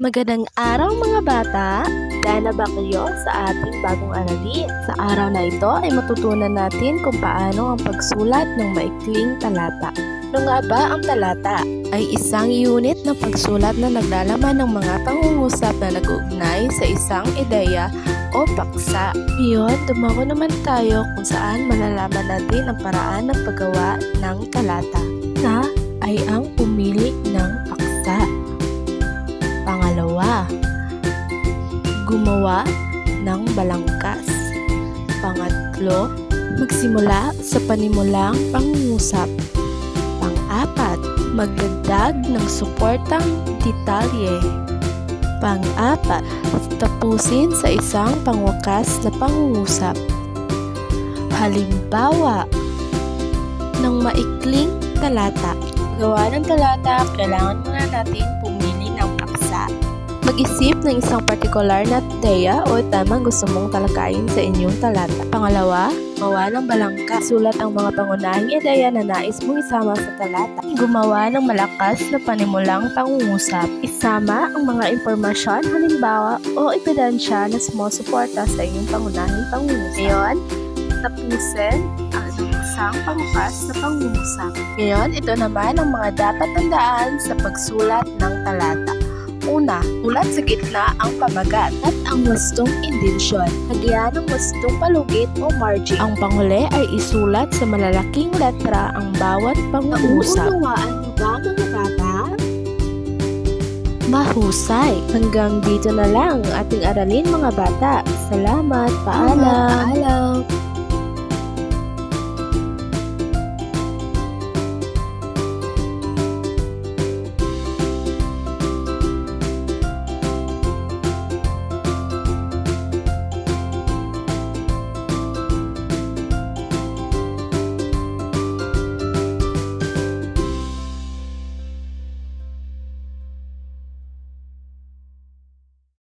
Magandang araw mga bata! Dahil na ba kayo sa ating bagong aralin? Sa araw na ito ay matutunan natin kung paano ang pagsulat ng maikling talata. Ano nga ba ang talata? Ay isang unit ng pagsulat na naglalaman ng mga pangungusap na nag-uugnay sa isang ideya o paksa. Ngayon, dumako naman tayo kung saan malalaman natin ang paraan ng paggawa ng talata. Na ay ang pumili ng paksa. Pangalawa, gumawa ng balangkas. Pangatlo, magsimula sa panimulang pangungusap. Pang-apat, magdagdag ng suportang detalye. Pang-apat, tapusin sa isang pangwakas na pangungusap. Halimbawa ng maikling talata. Gawa ng talata, kailangan muna natin pumili ng paksa. Mag-isip ng isang partikular na ideya o tamang gusto mong talakayin sa inyong talata. Pangalawa, gumawa ng balangkas. Sulat ang mga pangunahing ideya na nais mong isama sa talata. Gumawa ng malakas na panimulang pangungusap. Isama ang mga impormasyon, halimbawa o ebidensya na sumusuporta sa inyong pangunahing pangungusap. Ngayon, tapusin ang isang pangwakas na pangungusap. Ngayon, ito naman ang mga dapat tandaan sa pagsulat ng talata. Una, ulat sa gitna ang pamagat at ang wastong indensyon. Lagyan ng wastong palugit o margin. Ang panghuli ay isulat sa malalaking letra ang bawat pangungusap. Nauunawaan mo ba mga bata? Mahusay! Hanggang dito na lang ang ating aralin mga bata. Salamat! Paalam!